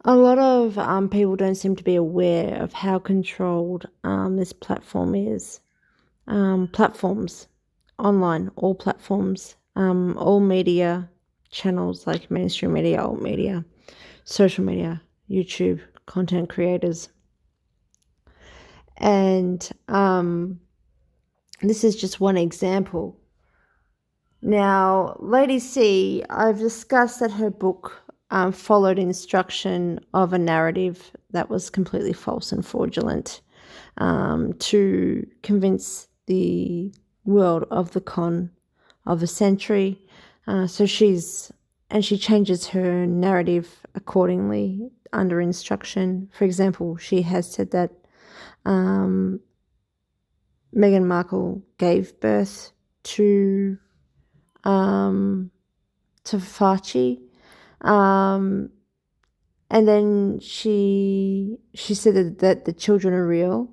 A lot of people don't seem to be aware of how controlled this platform is. Platforms, online, all platforms, all media channels like mainstream media, alt media, social media, YouTube, content creators. And this is just one example. Now, Lady C, I've discussed that her book followed instruction of a narrative that was completely false and fraudulent to convince the world of the con of the century. She changes her narrative accordingly under instruction. For example, she has said that Meghan Markle gave birth to Fauci, and then she said that the children are real,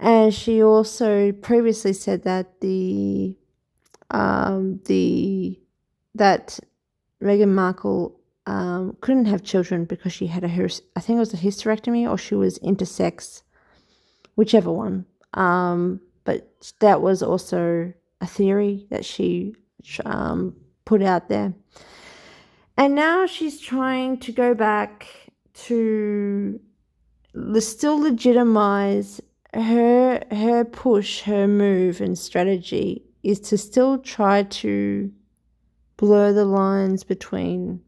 and she also previously said that that Meghan Markle couldn't have children because she had I think it was a hysterectomy, or she was intersex, whichever one. But that was also a theory that she put out there. And now she's trying to go back to still legitimize her push, her move and strategy is to still try to blur the lines between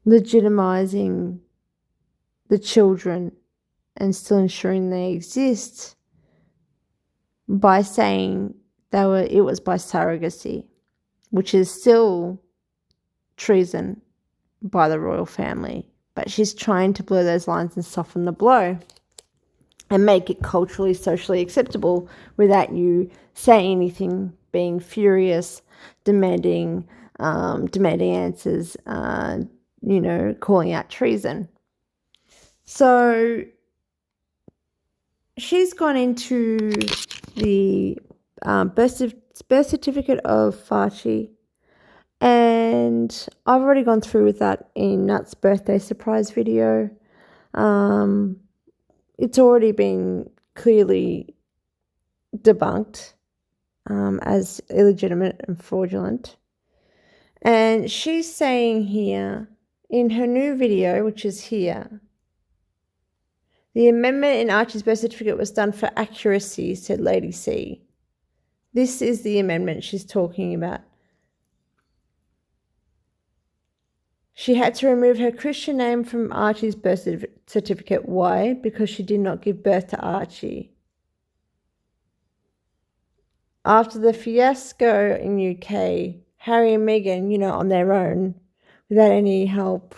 legitimizing the children and still ensuring they exist by saying it was by surrogacy, which is still treason by the royal family. But she's trying to blur those lines and soften the blow and make it culturally, socially acceptable without you saying anything, being furious, demanding answers, calling out treason. So she's gone into the birth certificate of Fauci, and I've already gone through with that in Nut's birthday surprise video. It's already been clearly debunked as illegitimate and fraudulent. And she's saying here in her new video, which is here, the amendment in Archie's birth certificate was done for accuracy, said Lady C. This is the amendment she's talking about. She had to remove her Christian name from Archie's birth certificate. Why? Because she did not give birth to Archie. After the fiasco in UK, Harry and Meghan, on their own, without any help,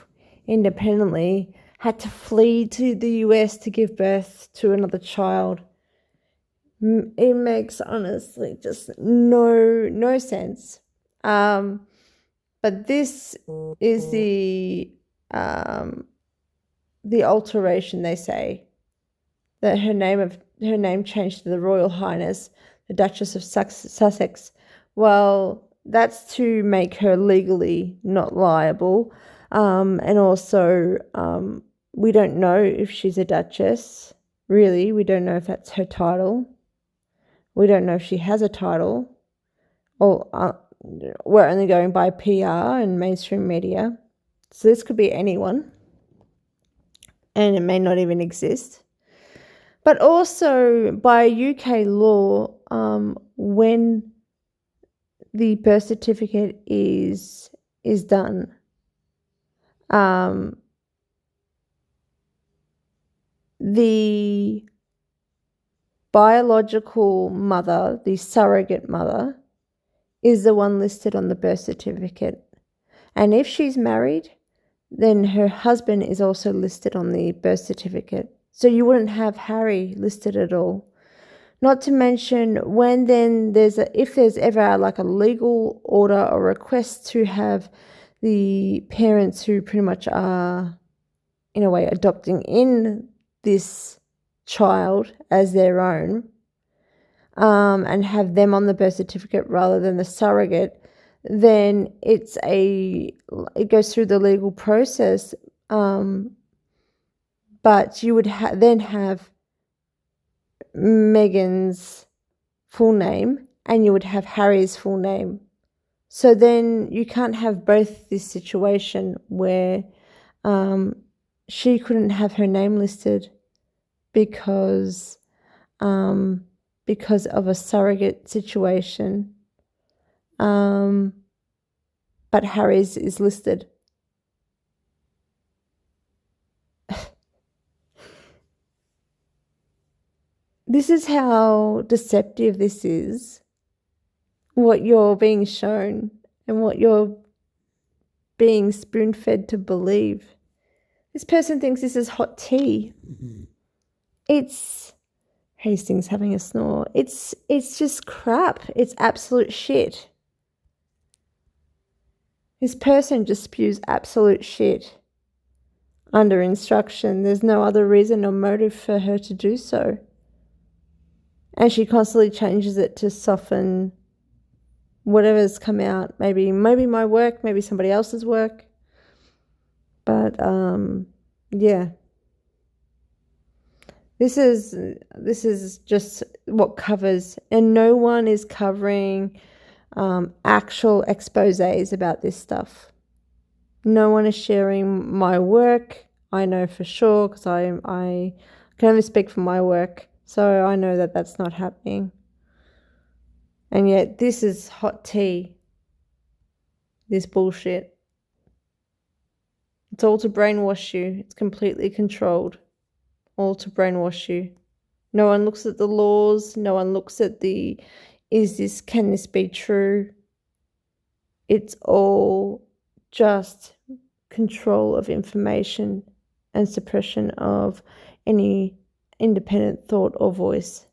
independently, had to flee to the US to give birth to another child. It makes, honestly, just no sense. But this is the alteration, they say, that her name changed to the Royal Highness, the Duchess of Sussex. Well, that's to make her legally not liable. And also, we don't know if she's a duchess. Really, we don't know if that's her title. We don't know if she has a title. Or we're only going by PR and mainstream media. So this could be anyone. And it may not even exist. But also, by UK law, when the birth certificate is done, the biological mother, the surrogate mother, is the one listed on the birth certificate. And if she's married, then her husband is also listed on the birth certificate. So you wouldn't have Harry listed at all. Not to mention if there's ever like a legal order or request to have the parents who pretty much are, in a way, adopting in this child as their own, and have them on the birth certificate rather than the surrogate, then it goes through the legal process. But you would then have Meghan's full name and you would have Harry's full name. So then you can't have both this situation where she couldn't have her name listed because of a surrogate situation, but Harry's is listed. This is how deceptive this is, what you're being shown and what you're being spoon-fed to believe. This person thinks this is hot tea. It's Hastings having a snore. It's just crap. It's absolute shit. This person just spews absolute shit under instruction. There's no other reason or motive for her to do so. And she constantly changes it to soften whatever's come out. Maybe my work, maybe somebody else's work. But yeah. This is just what covers, and no one is covering actual exposés about this stuff. No one is sharing my work. I know for sure because I can only speak for my work, so I know that that's not happening. And yet this is hot tea. This bullshit. It's all to brainwash you. It's completely controlled. All to brainwash you. No one looks at the laws. No one looks at can this be true? It's all just control of information and suppression of any independent thought or voice.